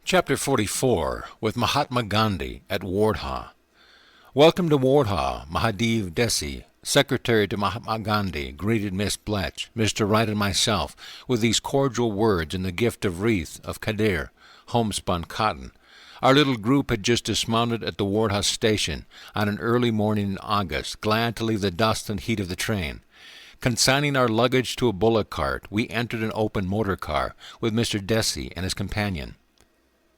Chapter 44, with Mahatma Gandhi at Wardha. Welcome to Wardha, Mahadev Desi, Secretary to Mahatma Gandhi, greeted Miss Bletch, Mr. Wright, and myself with these cordial words and the gift of wreath of Kadir, homespun cotton. Our little group had just dismounted at the Wardha station on an early morning in August, glad to leave the dust and heat of the train. Consigning our luggage to a bullock cart, we entered an open motor car with Mr. Desi and his companion.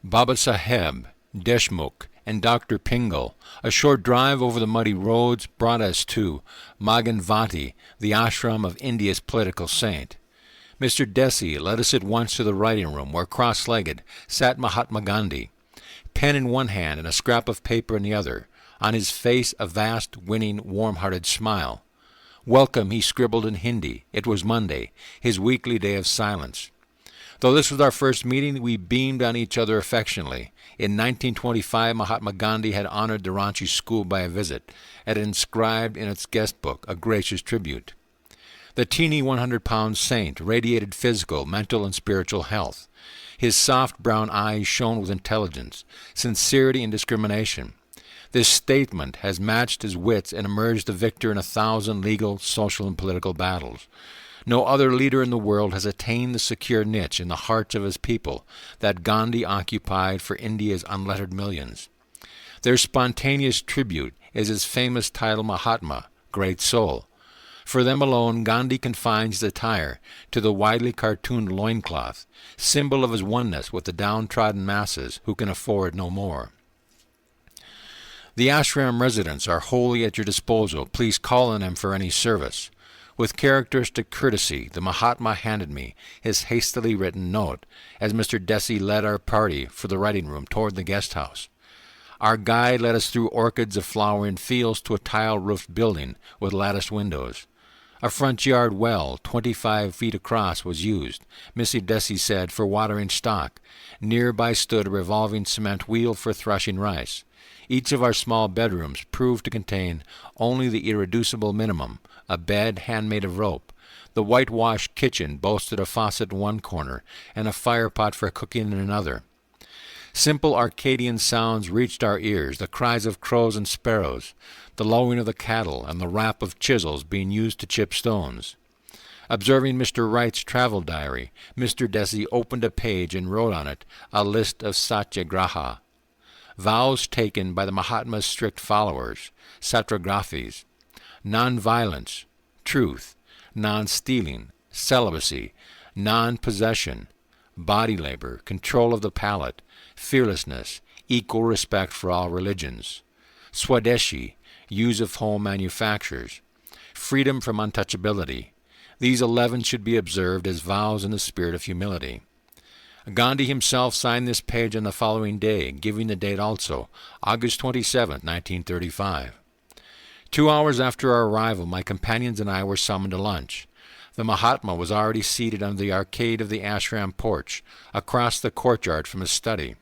Baba Saheb, Deshmukh, and Dr. Pingle, a short drive over the muddy roads, brought us to Maganvati, the ashram of India's political saint. Mr. Desi led us at once to the writing room, where, cross-legged, sat Mahatma Gandhi, pen in one hand and a scrap of paper in the other, on his face a vast, winning, warm-hearted smile. Welcome, he scribbled in Hindi. It was Monday, his weekly day of silence. Though this was our first meeting, we beamed on each other affectionately. In 1925, Mahatma Gandhi had honored the Ranchi school by a visit, and inscribed in its guest book a gracious tribute. The teeny 100-pound saint radiated physical, mental, and spiritual health. His soft brown eyes shone with intelligence, sincerity, and discrimination. This statement has matched his wits and emerged a victor in 1,000 legal, social, and political battles. No other leader in the world has attained the secure niche in the hearts of his people that Gandhi occupied for India's unlettered millions. Their spontaneous tribute is his famous title Mahatma, Great Soul. For them alone, Gandhi confines his attire to the widely cartooned loincloth, symbol of his oneness with the downtrodden masses who can afford no more. The ashram residents are wholly at your disposal. Please call on them for any service. With characteristic courtesy, the Mahatma handed me his hastily written note as Mr. Desi led our party for the writing room toward the guest house. Our guide led us through orchids of flowering fields to a tile-roofed building with latticed windows. A front yard well, 25 feet across, was used, Mr. Desi said, for watering stock. Nearby stood a revolving cement wheel for threshing rice. Each of our small bedrooms proved to contain only the irreducible minimum, a bed handmade of rope. The whitewashed kitchen boasted a faucet in one corner and a firepot for cooking in another. Simple Arcadian sounds reached our ears, the cries of crows and sparrows, the lowing of the cattle, and the rap of chisels being used to chip stones. Observing Mr. Wright's travel diary, Mr. Desi opened a page and wrote on it a list of satyagraha, vows taken by the Mahatma's strict followers, satyagrafis: non-violence, truth, non-stealing, celibacy, non-possession, body labor, control of the palate, fearlessness, equal respect for all religions, swadeshi, use of home manufactures, freedom from untouchability. These 11 should be observed as vows in the spirit of humility. Gandhi himself signed this page on the following day, giving the date also, August 27, 1935. 2 hours after our arrival, my companions and I were summoned to lunch. The Mahatma was already seated under the arcade of the ashram porch, across the courtyard from his study.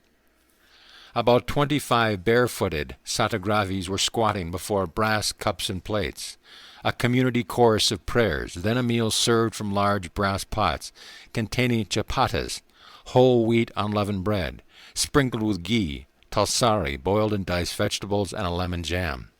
About 25 barefooted satyagrafis were squatting before brass cups and plates. A community chorus of prayers, then a meal served from large brass pots containing chapatis, whole wheat unleavened bread, sprinkled with ghee, talsari, boiled and diced vegetables, and a lemon jam.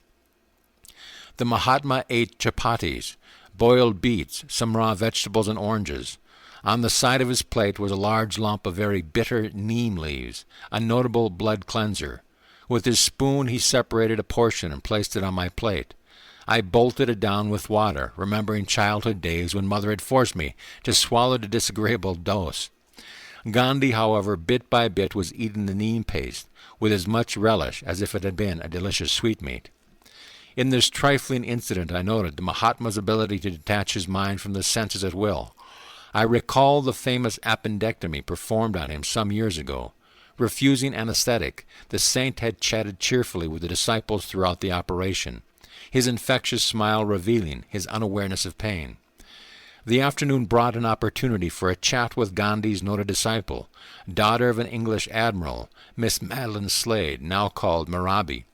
The Mahatma ate chapatis, boiled beets, some raw vegetables, and oranges. On the side of his plate was a large lump of very bitter neem leaves, a notable blood cleanser. With his spoon he separated a portion and placed it on my plate. I bolted it down with water, remembering childhood days when Mother had forced me to swallow the disagreeable dose. Gandhi, however, bit by bit was eating the neem paste with as much relish as if it had been a delicious sweetmeat. In this trifling incident I noted the Mahatma's ability to detach his mind from the senses at will. I recall the famous appendectomy performed on him some years ago. Refusing anesthetic, the saint had chatted cheerfully with the disciples throughout the operation, his infectious smile revealing his unawareness of pain. The afternoon brought an opportunity for a chat with Gandhi's noted disciple, daughter of an English admiral, Miss Madeline Slade, now called Marabi.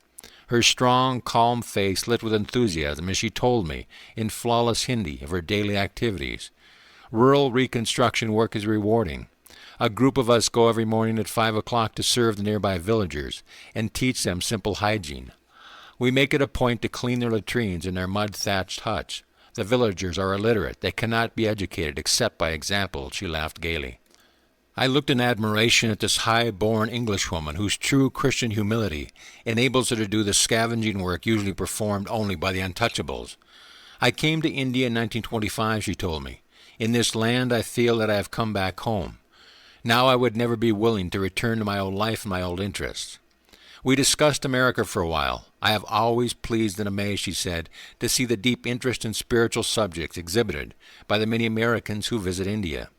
Her strong, calm face lit with enthusiasm as she told me, in flawless Hindi, of her daily activities. Rural reconstruction work is rewarding. A group of us go every morning at 5 o'clock to serve the nearby villagers and teach them simple hygiene. We make it a point to clean their latrines in their mud-thatched huts. The villagers are illiterate. They cannot be educated except by example, she laughed gaily. I looked in admiration at this high-born Englishwoman whose true Christian humility enables her to do the scavenging work usually performed only by the untouchables. I came to India in 1925, she told me. In this land I feel that I have come back home. Now I would never be willing to return to my old life and my old interests. We discussed America for a while. I have always pleased and amazed, she said, to see the deep interest in spiritual subjects exhibited by the many Americans who visit India.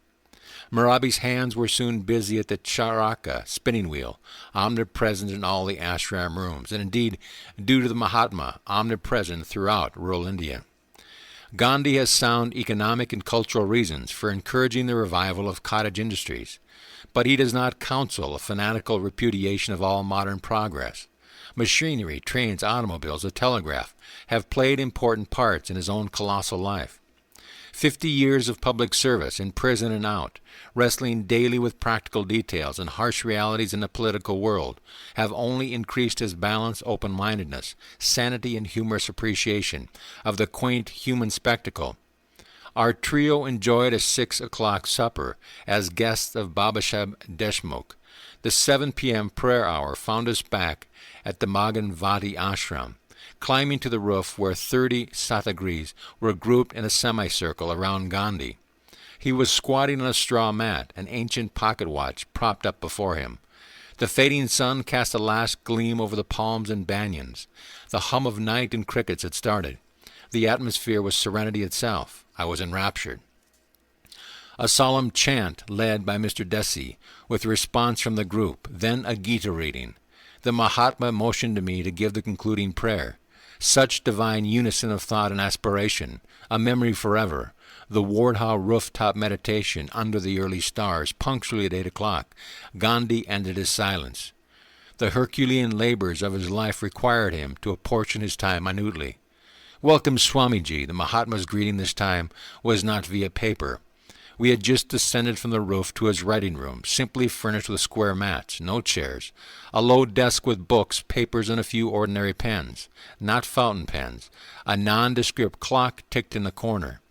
Marabi's hands were soon busy at the charaka spinning wheel, omnipresent in all the ashram rooms, and indeed, due to the Mahatma, omnipresent throughout rural India. Gandhi has sound economic and cultural reasons for encouraging the revival of cottage industries, but he does not counsel a fanatical repudiation of all modern progress. Machinery, trains, automobiles, the telegraph have played important parts in his own colossal life. 50 years of public service, in prison and out, wrestling daily with practical details and harsh realities in the political world, have only increased his balance, open-mindedness, sanity, and humorous appreciation of the quaint human spectacle. Our trio enjoyed a 6 o'clock supper as guests of Babasaheb Deshmukh. The 7 p.m. prayer hour found us back at the Maganvati ashram, climbing to the roof where 30 Satagris were grouped in a semicircle around Gandhi. He was squatting on a straw mat, an ancient pocket watch propped up before him. The fading sun cast a last gleam over the palms and banyans. The hum of night and crickets had started. The atmosphere was serenity itself. I was enraptured. A solemn chant led by Mr. Desi, with response from the group, then a Gita reading. The Mahatma motioned to me to give the concluding prayer. Such divine unison of thought and aspiration, a memory forever, the Wardha rooftop meditation under the early stars, punctually at 8 o'clock, Gandhi ended his silence. The Herculean labors of his life required him to apportion his time minutely. Welcome, Swamiji. The Mahatma's greeting this time was not via paper. We had just descended from the roof to his writing room, simply furnished with square mats, no chairs, a low desk with books, papers, and a few ordinary pens, not fountain pens. A nondescript clock ticked in the corner.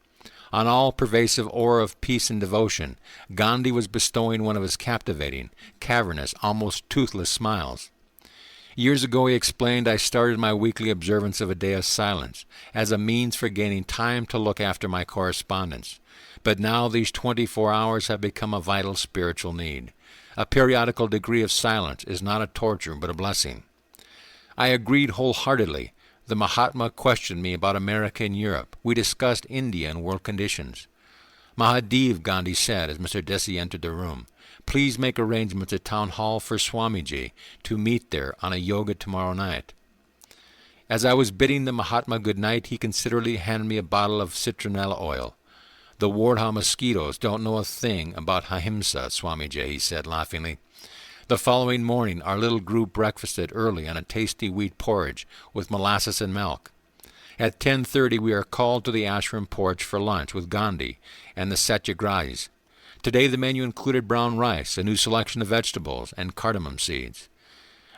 On all-pervasive aura of peace and devotion, Gandhi was bestowing one of his captivating, cavernous, almost toothless smiles. Years ago, he explained, I started my weekly observance of a day of silence as a means for gaining time to look after my correspondence. But now these 24 hours have become a vital spiritual need. A periodical degree of silence is not a torture but a blessing. I agreed wholeheartedly. The Mahatma questioned me about America and Europe. We discussed India and world conditions. Mahadev, Gandhi said as Mr. Desi entered the room, please make arrangements at Town Hall for Swamiji to meet there on a yoga tomorrow night. As I was bidding the Mahatma good night, he considerately handed me a bottle of citronella oil. The Wardha mosquitoes don't know a thing about ahimsa, Swamiji, he said laughingly. The following morning, our little group breakfasted early on a tasty wheat porridge with molasses and milk. At 10:30, we are called to the ashram porch for lunch with Gandhi and the Satyagrahis. Today, the menu included brown rice, a new selection of vegetables, and cardamom seeds.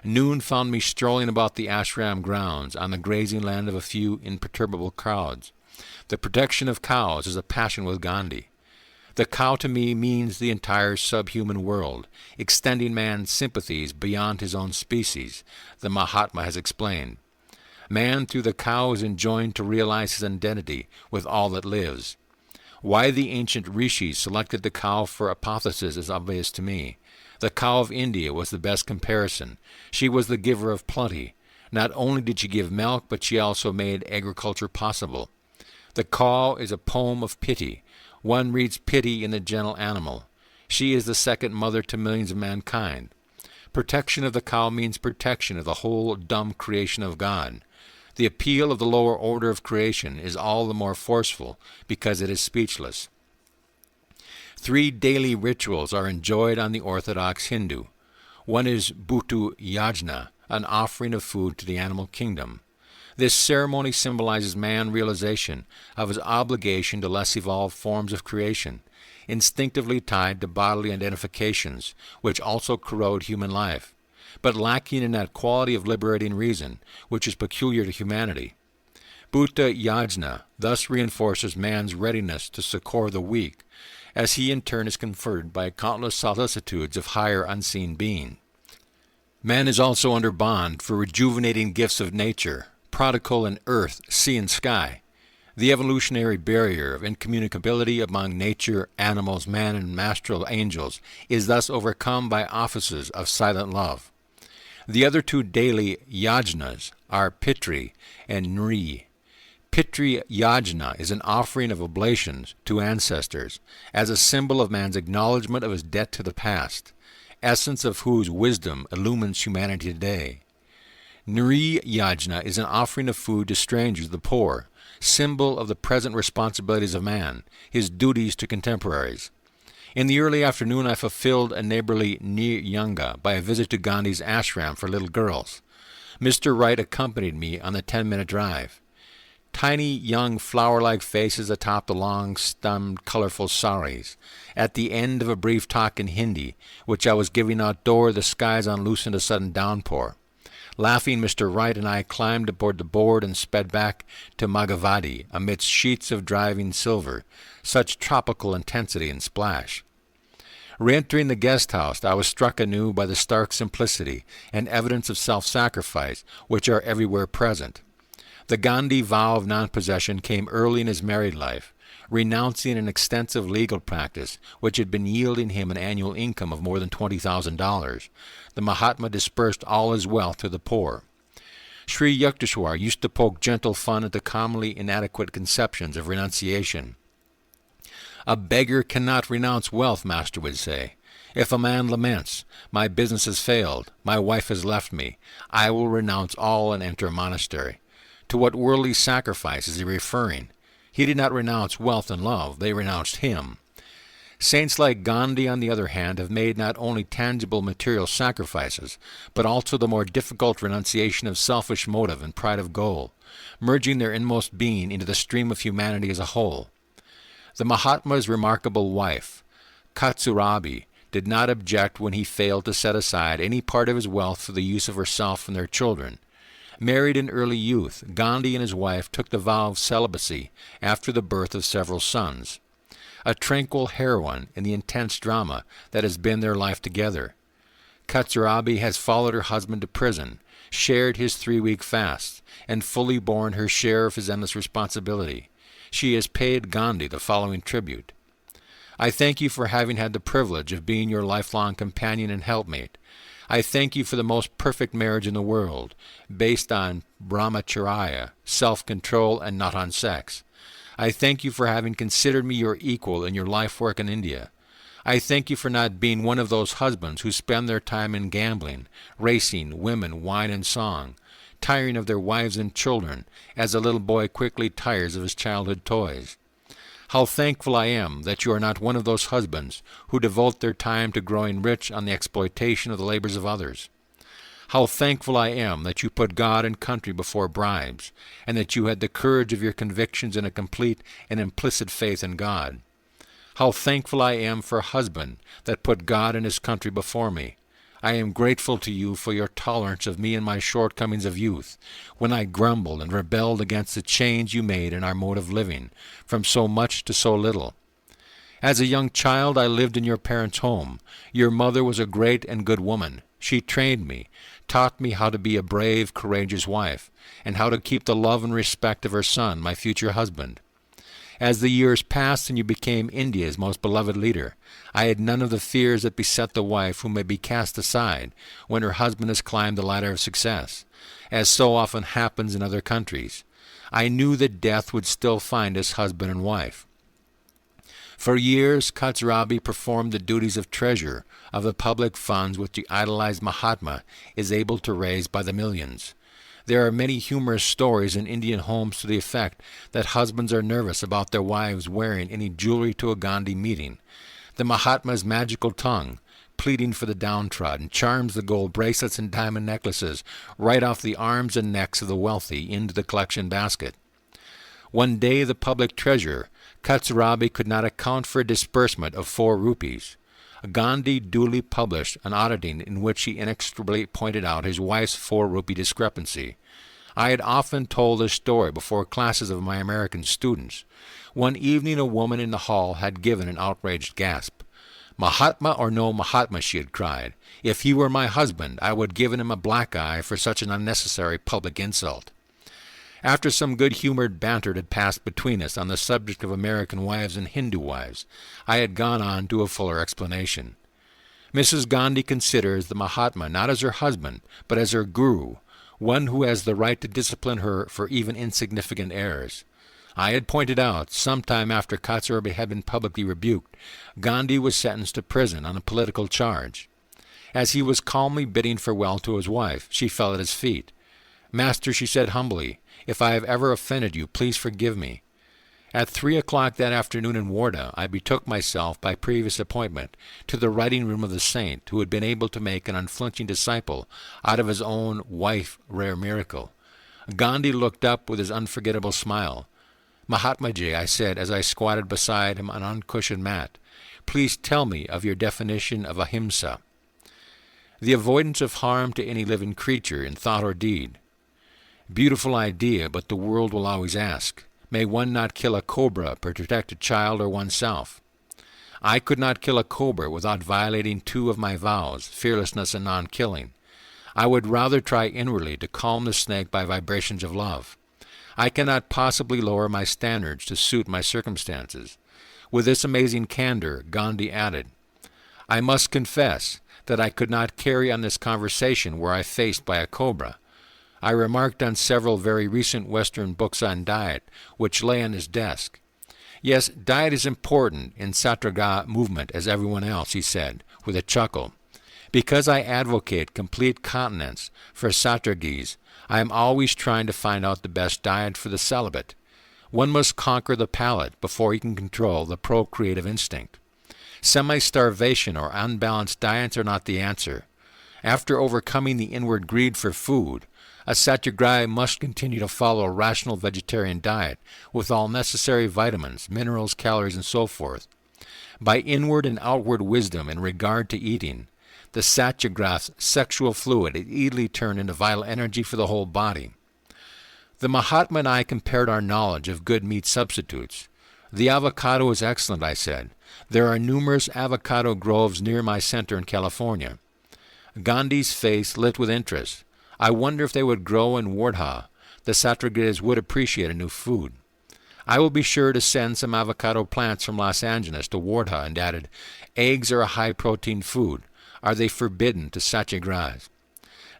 Noon found me strolling about the ashram grounds on the grazing land of a few imperturbable crowds. The protection of cows is a passion with Gandhi. The cow to me means the entire subhuman world, extending man's sympathies beyond his own species, the Mahatma has explained. Man through the cow is enjoined to realize his identity with all that lives. Why the ancient rishis selected the cow for apotheosis is obvious to me. The cow of India was the best comparison. She was the giver of plenty. Not only did she give milk, but she also made agriculture possible. The cow is a poem of pity. One reads pity in the gentle animal. She is the second mother to millions of mankind. Protection of the cow means protection of the whole dumb creation of God. The appeal of the lower order of creation is all the more forceful because it is speechless. 3 daily rituals are enjoyed on the Orthodox Hindu. One is Bhutu Yajna, an offering of food to the animal kingdom. This ceremony symbolizes man's realization of his obligation to less evolved forms of creation. instinctively tied to bodily identifications, which also corrode human life, but lacking in that quality of liberating reason which is peculiar to humanity. Bhuta Yajna thus reinforces man's readiness to succor the weak, as he in turn is conferred by countless solicitudes of higher unseen being. Man is also under bond for rejuvenating gifts of nature, prodigal in earth, sea, and sky. The evolutionary barrier of incommunicability among nature, animals, man, and astral angels is thus overcome by offices of silent love. The other two daily yajnas are Pitri and Nri. Pitri Yajna is an offering of oblations to ancestors as a symbol of man's acknowledgement of his debt to the past, essence of whose wisdom illumines humanity today. Nri Yajna is an offering of food to strangers, the poor, symbol of the present responsibilities of man, his duties to contemporaries. In the early afternoon I fulfilled a neighborly Niyanga by a visit to Gandhi's ashram for little girls. Mr. Wright accompanied me on the 10-minute drive. Tiny young flower-like faces atop the long-stemmed, colorful saris. At the end of a brief talk in Hindi, which I was giving outdoor, the skies unloosened a sudden downpour. Laughing, Mr. Wright and I climbed aboard the board and sped back to Maghavadi amidst sheets of driving silver, such tropical intensity and splash. Re-entering the guest house, I was struck anew by the stark simplicity and evidence of self-sacrifice which are everywhere present. The Gandhi vow of non-possession came early in his married life, renouncing an extensive legal practice which had been yielding him an annual income of more than $20,000. The Mahatma dispersed all his wealth to the poor. Sri Yukteswar used to poke gentle fun at the commonly inadequate conceptions of renunciation. A beggar cannot renounce wealth, Master would say. If a man laments, my business has failed, my wife has left me, I will renounce all and enter a monastery. To what worldly sacrifice is he referring? He did not renounce wealth and love, they renounced him. Saints like Gandhi, on the other hand, have made not only tangible material sacrifices, but also the more difficult renunciation of selfish motive and pride of goal, merging their inmost being into the stream of humanity as a whole. The Mahatma's remarkable wife, Katsurabi, did not object when he failed to set aside any part of his wealth for the use of herself and their children. Married in early youth, Gandhi and his wife took the vow of celibacy after the birth of several sons. A tranquil heroine in the intense drama that has been their life together. Katsurabi has followed her husband to prison, shared his 3-week fast, and fully borne her share of his endless responsibility. She has paid Gandhi the following tribute. I thank you for having had the privilege of being your lifelong companion and helpmate. I thank you for the most perfect marriage in the world, based on brahmacharya, self-control, and not on sex. I thank you for having considered me your equal in your life work in India. I thank you for not being one of those husbands who spend their time in gambling, racing, women, wine, and song, tiring of their wives and children, as a little boy quickly tires of his childhood toys. How thankful I am that you are not one of those husbands who devote their time to growing rich on the exploitation of the labors of others. How thankful I am that you put God and country before bribes, and that you had the courage of your convictions and a complete and implicit faith in God. How thankful I am for a husband that put God and his country before me. I am grateful to you for your tolerance of me and my shortcomings of youth, when I grumbled and rebelled against the change you made in our mode of living, from so much to so little. As a young child I lived in your parents' home. Your mother was a great and good woman. She trained me, taught me how to be a brave, courageous wife, and how to keep the love and respect of her son, my future husband. As the years passed and you became India's most beloved leader, I had none of the fears that beset the wife who may be cast aside when her husband has climbed the ladder of success, as so often happens in other countries. I knew that death would still find us husband and wife. For years, Katsurabi performed the duties of treasurer of the public funds which the idolized Mahatma is able to raise by the millions. There are many humorous stories in Indian homes to the effect that husbands are nervous about their wives wearing any jewelry to a Gandhi meeting. The Mahatma's magical tongue, pleading for the downtrodden, charms the gold bracelets and diamond necklaces right off the arms and necks of the wealthy into the collection basket. One day the public treasurer, Katsurabi could not account for a disbursement of 4 rupees. Gandhi duly published an auditing in which he inexorably pointed out his wife's 4-rupee discrepancy. I had often told this story before classes of my American students. One evening a woman in the hall had given an outraged gasp. "Mahatma or no Mahatma," she had cried, "if he were my husband, I would give him a black eye for such an unnecessary public insult." After some good-humored banter had passed between us on the subject of American wives and Hindu wives, I had gone on to a fuller explanation. Mrs. Gandhi considers the Mahatma not as her husband, but as her guru, one who has the right to discipline her for even insignificant errors. I had pointed out, some time after Katsurabi had been publicly rebuked, Gandhi was sentenced to prison on a political charge. As he was calmly bidding farewell to his wife, she fell at his feet. "Master," she said humbly, "if I have ever offended you, please forgive me." At 3 o'clock that afternoon in Wardha, I betook myself, by previous appointment, to the writing room of the saint who had been able to make an unflinching disciple out of his own wife, rare miracle. Gandhi looked up with his unforgettable smile. "Mahatmaji," I said as I squatted beside him on an uncushioned mat, "please tell me of your definition of ahimsa." "The avoidance of harm to any living creature in thought or deed." Beautiful idea, but the world will always ask, may one not kill a cobra to protect a child or oneself? I could not kill a cobra without violating 2 of my vows, fearlessness and non-killing. I would rather try inwardly to calm the snake by vibrations of love. I cannot possibly lower my standards to suit my circumstances. With this amazing candor, Gandhi added, "I must confess that I could not carry on this conversation were I faced by a cobra." I remarked on several very recent Western books on diet, which lay on his desk. "Yes, diet is important in Satyagraha movement as everyone else," he said, with a chuckle. "Because I advocate complete continence for Satyagis, I am always trying to find out the best diet for the celibate. One must conquer the palate before he can control the procreative instinct. Semi-starvation or unbalanced diets are not the answer. After overcoming the inward greed for food, a Satyagrahi must continue to follow a rational vegetarian diet with all necessary vitamins, minerals, calories, and so forth. By inward and outward wisdom in regard to eating, the Satyagraha's sexual fluid is easily turned into vital energy for the whole body. The Mahatma and I compared our knowledge of good meat substitutes. The avocado is excellent," I said. "There are numerous avocado groves near my center in California." Gandhi's face lit with interest. "I wonder if they would grow in Wardha. The Satyagras would appreciate a new food." "I will be sure to send some avocado plants from Los Angeles to Wardha," and added, "Eggs are a high-protein food. Are they forbidden to Satyagrahas?"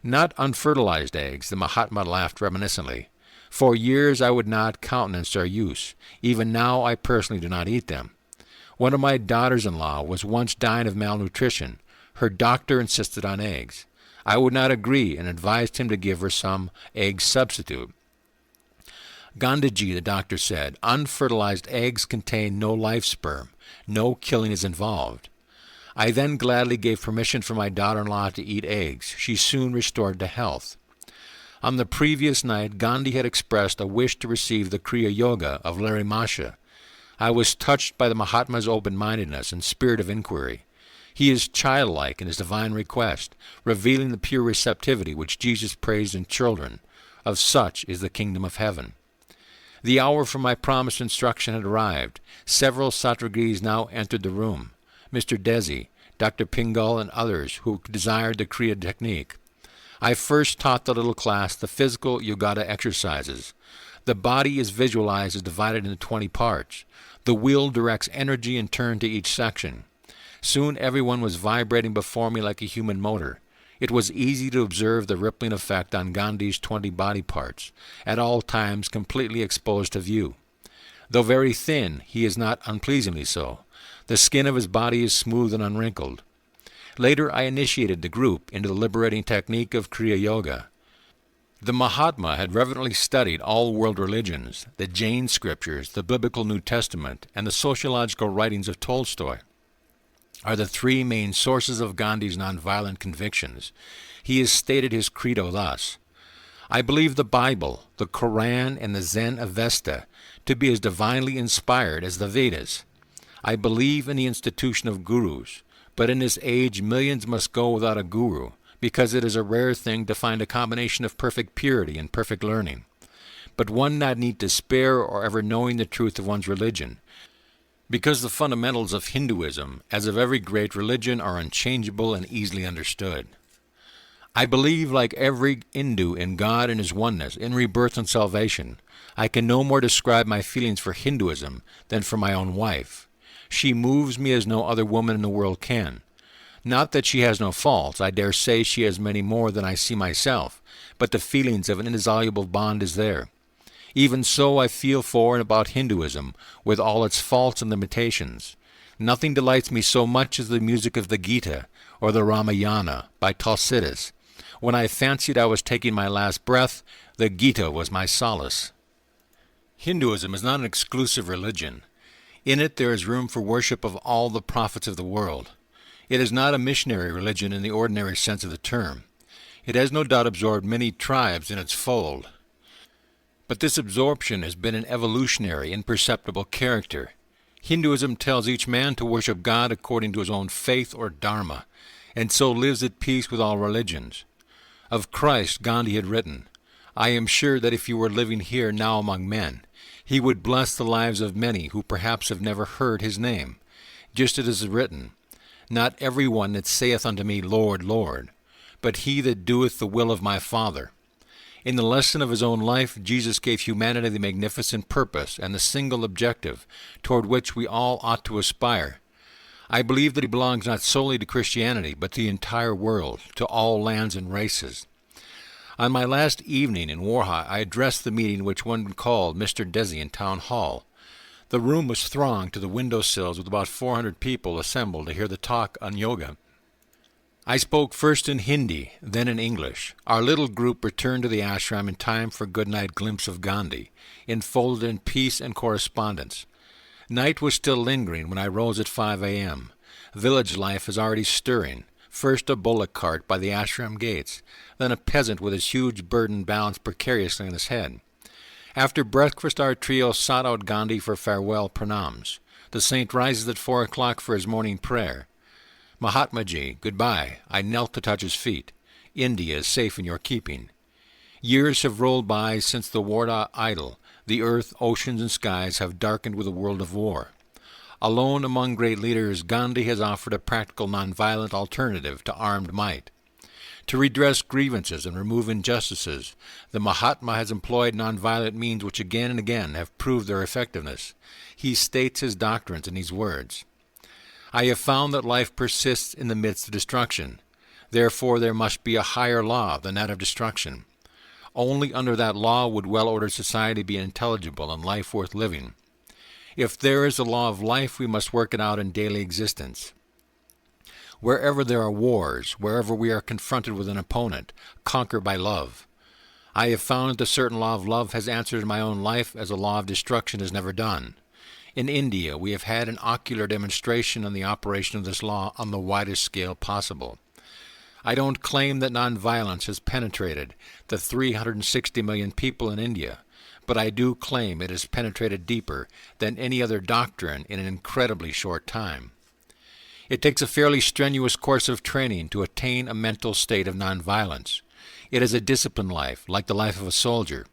"Not unfertilized eggs," the Mahatma laughed reminiscently. "For years I would not countenance their use. Even now I personally do not eat them. One of my daughters-in-law was once dying of malnutrition. Her doctor insisted on eggs. I would not agree and advised him to give her some egg substitute. "Gandhiji," the doctor said, "unfertilized eggs contain no live sperm. No killing is involved." I then gladly gave permission for my daughter-in-law to eat eggs. She soon restored to health. On the previous night, Gandhi had expressed a wish to receive the Kriya Yoga of Larry Masha. I was touched by the Mahatma's open-mindedness and spirit of inquiry. He is childlike in his divine request, revealing the pure receptivity which Jesus praised in children. Of such is the kingdom of heaven. The hour for my promised instruction had arrived. Several Satyagis now entered the room. Mr. Desi, Dr. Pingal, and others who desired the Kriya technique. I first taught the little class the physical Yogata exercises. The body is visualized as divided into 20 parts. The wheel directs energy in turn to each section. Soon everyone was vibrating before me like a human motor. It was easy to observe the rippling effect on Gandhi's 20 body parts, at all times completely exposed to view. Though very thin, he is not unpleasingly so. The skin of his body is smooth and unwrinkled. Later I initiated the group into the liberating technique of Kriya Yoga. The Mahatma had reverently studied all world religions, the Jain scriptures, the biblical New Testament, and the sociological writings of Tolstoy are the 3 main sources of Gandhi's nonviolent convictions. He has stated his credo thus: I believe the Bible, the Koran, and the Zen Avesta to be as divinely inspired as the Vedas. I believe in the institution of gurus, but in this age millions must go without a guru, because it is a rare thing to find a combination of perfect purity and perfect learning. But one not need despair or ever knowing the truth of one's religion, because the fundamentals of Hinduism, as of every great religion, are unchangeable and easily understood. I believe, like every Hindu, in God and His oneness, in rebirth and salvation. I can no more describe my feelings for Hinduism than for my own wife. She moves me as no other woman in the world can. Not that she has no faults, I dare say she has many more than I see myself, but the feelings of an indissoluble bond is there. Even so I feel for and about Hinduism, with all its faults and limitations. Nothing delights me so much as the music of the Gita, or the Ramayana, by Thucydides. When I fancied I was taking my last breath, the Gita was my solace. Hinduism is not an exclusive religion. In it there is room for worship of all the prophets of the world. It is not a missionary religion in the ordinary sense of the term. It has no doubt absorbed many tribes in its fold. But this absorption has been an evolutionary, imperceptible character. Hinduism tells each man to worship God according to his own faith or dharma, and so lives at peace with all religions. Of Christ, Gandhi had written, "I am sure that if you were living here now among men, He would bless the lives of many who perhaps have never heard His name. Just as it is written, Not every one that saith unto me, Lord, Lord, but he that doeth the will of my Father." In the lesson of His own life, Jesus gave humanity the magnificent purpose and the single objective toward which we all ought to aspire. I believe that He belongs not solely to Christianity, but to the entire world, to all lands and races. On my last evening in Warha, I addressed the meeting which one called Mr. Desi in Town Hall. The room was thronged to the window-sills with about 400 people assembled to hear the talk on yoga. I spoke first in Hindi, then in English. Our little group returned to the ashram in time for a good-night glimpse of Gandhi, enfolded in peace and correspondence. Night was still lingering when I rose at 5 a.m. Village life is already stirring. First a bullock cart by the ashram gates, then a peasant with his huge burden balanced precariously on his head. After breakfast our trio sought out Gandhi for farewell pranams. The saint rises at 4 o'clock for his morning prayer. "Mahatma Ji, goodbye." I knelt to touch his feet. "India is safe in your keeping." Years have rolled by since the Warda idol. The earth, oceans, and skies have darkened with a world of war. Alone among great leaders, Gandhi has offered a practical nonviolent alternative to armed might. To redress grievances and remove injustices, the Mahatma has employed nonviolent means which again and again have proved their effectiveness. He states his doctrines in these words: "I have found that life persists in the midst of destruction. Therefore there must be a higher law than that of destruction. Only under that law would well-ordered society be intelligible and life worth living. If there is a law of life, we must work it out in daily existence. Wherever there are wars, wherever we are confronted with an opponent, conquer by love. I have found that a certain law of love has answered in my own life as a law of destruction has never done. In India, we have had an ocular demonstration on the operation of this law on the widest scale possible. I don't claim that nonviolence has penetrated the 360 million people in India, but I do claim it has penetrated deeper than any other doctrine in an incredibly short time. It takes a fairly strenuous course of training to attain a mental state of nonviolence. It is a disciplined life, like the life of a soldier.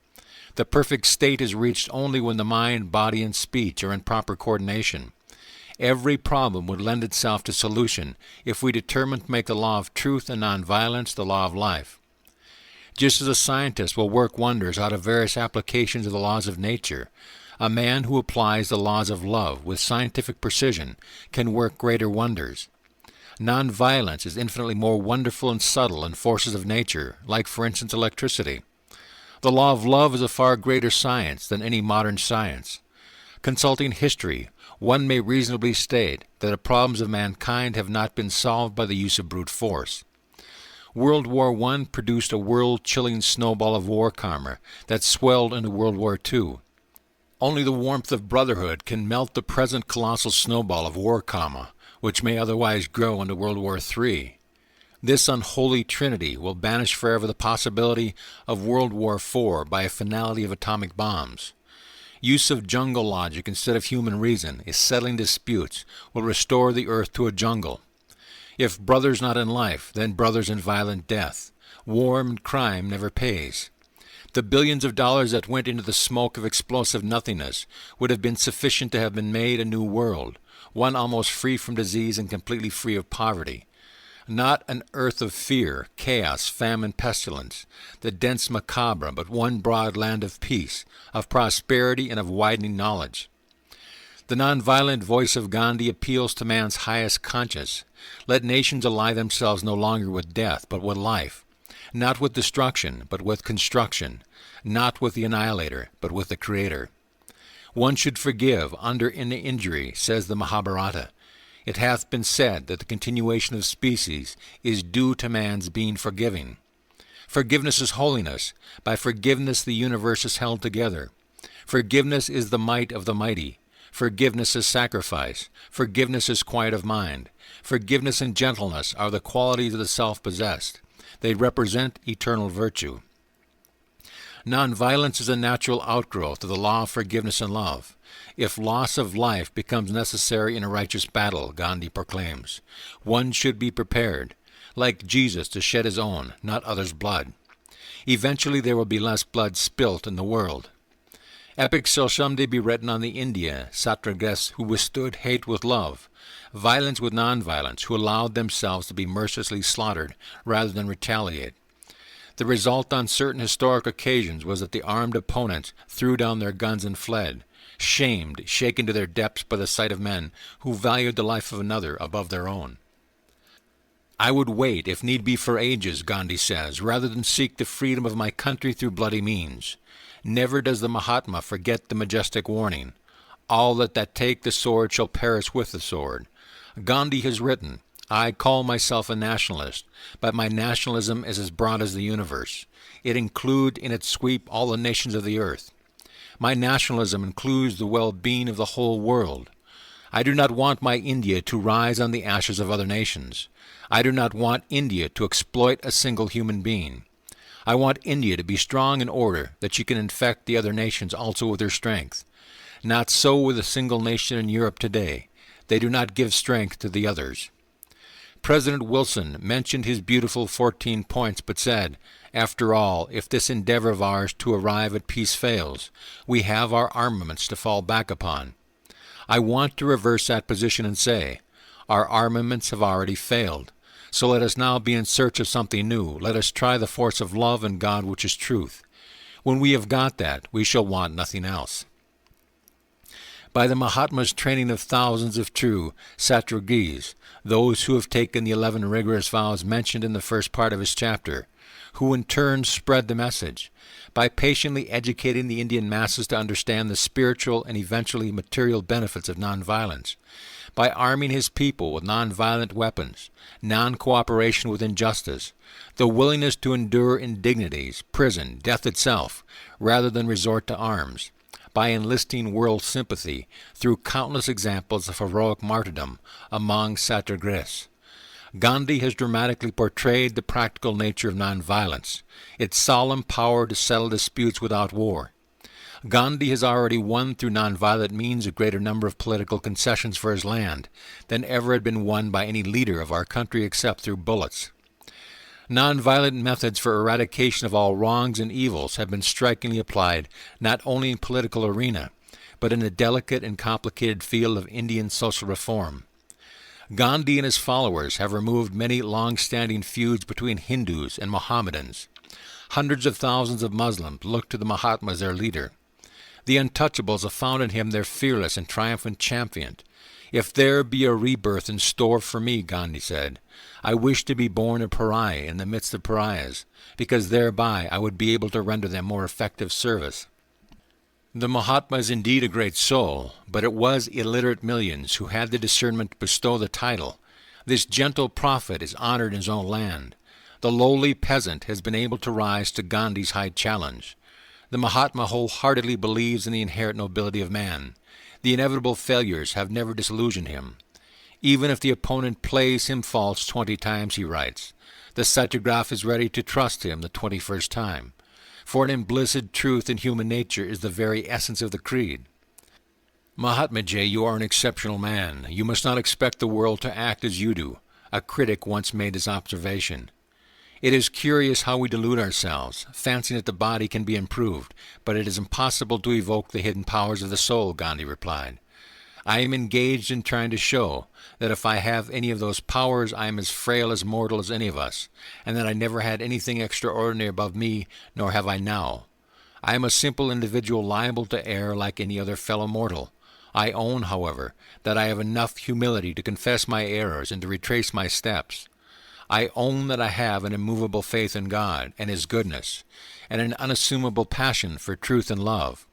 The perfect state is reached only when the mind, body, and speech are in proper coordination. Every problem would lend itself to solution if we determined to make the law of truth and nonviolence the law of life. Just as a scientist will work wonders out of various applications of the laws of nature, a man who applies the laws of love with scientific precision can work greater wonders. Nonviolence is infinitely more wonderful and subtle than forces of nature, like, for instance, electricity. The law of love is a far greater science than any modern science. Consulting history, one may reasonably state that the problems of mankind have not been solved by the use of brute force. World War I produced a world-chilling snowball of war karma that swelled into World War II. Only the warmth of brotherhood can melt the present colossal snowball of war karma, which may otherwise grow into World War III. This unholy trinity will banish forever the possibility of World War IV by a finality of atomic bombs. Use of jungle logic instead of human reason is settling disputes, will restore the earth to a jungle. If brothers not in life, then brothers in violent death. War and crime never pays. The billions of dollars that went into the smoke of explosive nothingness would have been sufficient to have been made a new world, one almost free from disease and completely free of poverty. Not an earth of fear, chaos, famine, pestilence, the dense macabre, but one broad land of peace, of prosperity, and of widening knowledge. The nonviolent voice of Gandhi appeals to man's highest conscience. Let nations ally themselves no longer with death, but with life. Not with destruction, but with construction. Not with the annihilator, but with the Creator. One should forgive under an injury, says the Mahabharata. It hath been said that the continuation of species is due to man's being forgiving. Forgiveness is holiness. By forgiveness the universe is held together. Forgiveness is the might of the mighty. Forgiveness is sacrifice. Forgiveness is quiet of mind. Forgiveness and gentleness are the qualities of the self-possessed. They represent eternal virtue. Nonviolence is a natural outgrowth of the law of forgiveness and love. If loss of life becomes necessary in a righteous battle, Gandhi proclaims, one should be prepared, like Jesus, to shed his own, not others' blood. Eventually there will be less blood spilt in the world. Epics shall someday be written on the India, Satyagrahs who withstood hate with love, violence with nonviolence, who allowed themselves to be mercilessly slaughtered rather than retaliate. The result on certain historic occasions was that the armed opponents threw down their guns and fled, shamed, shaken to their depths by the sight of men who valued the life of another above their own. I would wait, if need be for ages, Gandhi says, rather than seek the freedom of my country through bloody means. Never does the Mahatma forget the majestic warning, all that take the sword shall perish with the sword. Gandhi has written, I call myself a nationalist, but my nationalism is as broad as the universe. It includes in its sweep all the nations of the earth. My nationalism includes the well-being of the whole world. I do not want my India to rise on the ashes of other nations. I do not want India to exploit a single human being. I want India to be strong in order that she can infect the other nations also with her strength. Not so with a single nation in Europe today. They do not give strength to the others. President Wilson mentioned his beautiful 14 points, but said, after all, if this endeavor of ours to arrive at peace fails, we have our armaments to fall back upon. I want to reverse that position and say, our armaments have already failed. So let us now be in search of something new. Let us try the force of love and God, which is truth. When we have got that, we shall want nothing else. By the Mahatma's training of thousands of true Satyagis, those who have taken the 11 rigorous vows mentioned in the first part of his chapter, who in turn spread the message, by patiently educating the Indian masses to understand the spiritual and eventually material benefits of nonviolence, by arming his people with nonviolent weapons, non-cooperation with injustice, the willingness to endure indignities, prison, death itself, rather than resort to arms, by enlisting world sympathy through countless examples of heroic martyrdom among Satyagras. Gandhi has dramatically portrayed the practical nature of nonviolence, its solemn power to settle disputes without war. Gandhi has already won through nonviolent means a greater number of political concessions for his land than ever had been won by any leader of our country except through bullets. Nonviolent methods for eradication of all wrongs and evils have been strikingly applied not only in political arena, but in the delicate and complicated field of Indian social reform. Gandhi and his followers have removed many long-standing feuds between Hindus and Mohammedans. Hundreds of thousands of Muslims look to the Mahatma as their leader. The untouchables have found in him their fearless and triumphant champion. If there be a rebirth in store for me, Gandhi said, I wish to be born a pariah in the midst of pariahs, because thereby I would be able to render them more effective service. The Mahatma is indeed a great soul, but it was illiterate millions who had the discernment to bestow the title. This gentle prophet is honored in his own land. The lowly peasant has been able to rise to Gandhi's high challenge. The Mahatma wholeheartedly believes in the inherent nobility of man. The inevitable failures have never disillusioned him. Even if the opponent plays him false 20 times, he writes, The Satyagraph is ready to trust him the 21st time. For an implicit truth in human nature is the very essence of the creed. Mahatma Ji, you are an exceptional man. You must not expect the world to act as you do. A critic once made this observation. It is curious how we delude ourselves, fancying that the body can be improved, but it is impossible to evoke the hidden powers of the soul, Gandhi replied. I am engaged in trying to show that if I have any of those powers, I am as frail as mortal as any of us, and that I never had anything extraordinary above me, nor have I now. I am a simple individual liable to err like any other fellow mortal. I own, however, that I have enough humility to confess my errors and to retrace my steps. I own that I have an immovable faith in God and His goodness, and an unassumable passion for truth and love.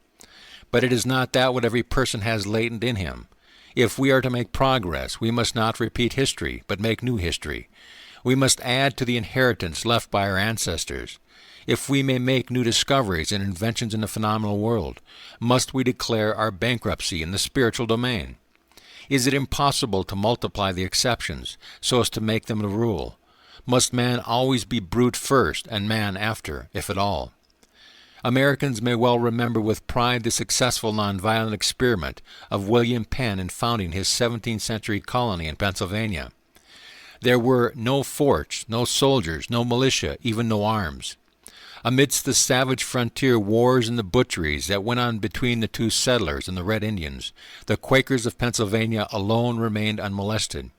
But it is not that what every person has latent in him. If we are to make progress, we must not repeat history, but make new history. We must add to the inheritance left by our ancestors. If we may make new discoveries and inventions in the phenomenal world, must we declare our bankruptcy in the spiritual domain? Is it impossible to multiply the exceptions so as to make them the rule? Must man always be brute first and man after, if at all? Americans may well remember with pride the successful nonviolent experiment of William Penn in founding his 17th century colony in Pennsylvania. There were no forts, no soldiers, no militia, even no arms. Amidst the savage frontier wars and the butcheries that went on between the two settlers and the Red Indians, the Quakers of Pennsylvania alone remained unmolested.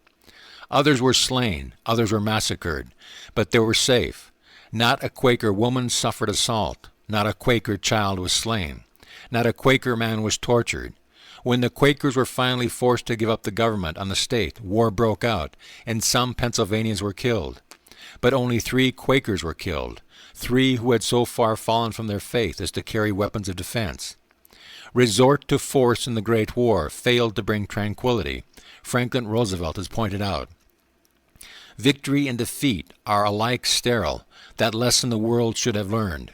Others were slain, others were massacred, but they were safe. Not a Quaker woman suffered assault. Not a Quaker child was slain. Not a Quaker man was tortured. When the Quakers were finally forced to give up the government on the state, war broke out, and some Pennsylvanians were killed. But only 3 Quakers were killed, 3 who had so far fallen from their faith as to carry weapons of defense. Resort to force in the Great War failed to bring tranquility, Franklin Roosevelt has pointed out. Victory and defeat are alike sterile. That lesson the world should have learned.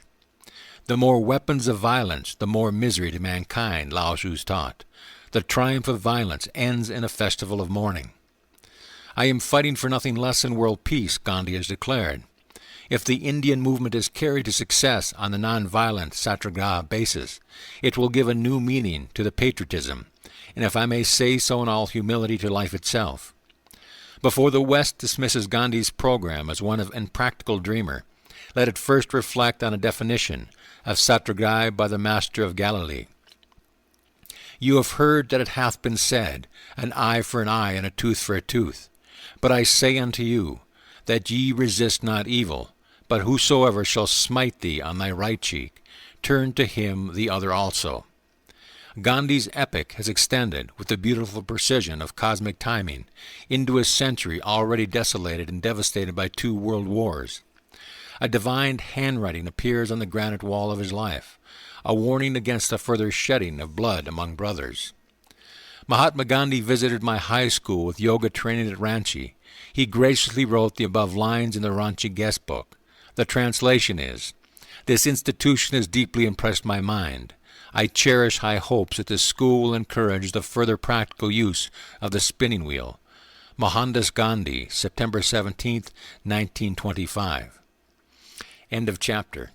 The more weapons of violence, the more misery to mankind, Lao Tzu's taught. The triumph of violence ends in a festival of mourning. I am fighting for nothing less than world peace, Gandhi has declared. If the Indian movement is carried to success on the non-violent Satyagraha basis, it will give a new meaning to the patriotism, and if I may say so in all humility, to life itself. Before the West dismisses Gandhi's program as one of impractical dreamer, let it first reflect on a definition of Satyagraha by the Master of Galilee. You have heard that it hath been said, an eye for an eye and a tooth for a tooth. But I say unto you, that ye resist not evil, but whosoever shall smite thee on thy right cheek, turn to him the other also. Gandhi's epic has extended, with the beautiful precision of cosmic timing, into a century already desolated and devastated by 2 world wars. A divine handwriting appears on the granite wall of his life, a warning against the further shedding of blood among brothers. Mahatma Gandhi visited my high school with yoga training at Ranchi. He graciously wrote the above lines in the Ranchi guest book. The translation is, "This institution has deeply impressed my mind. I cherish high hopes that this school will encourage the further practical use of the spinning wheel." Mohandas Gandhi, September 17, 1925. End of chapter.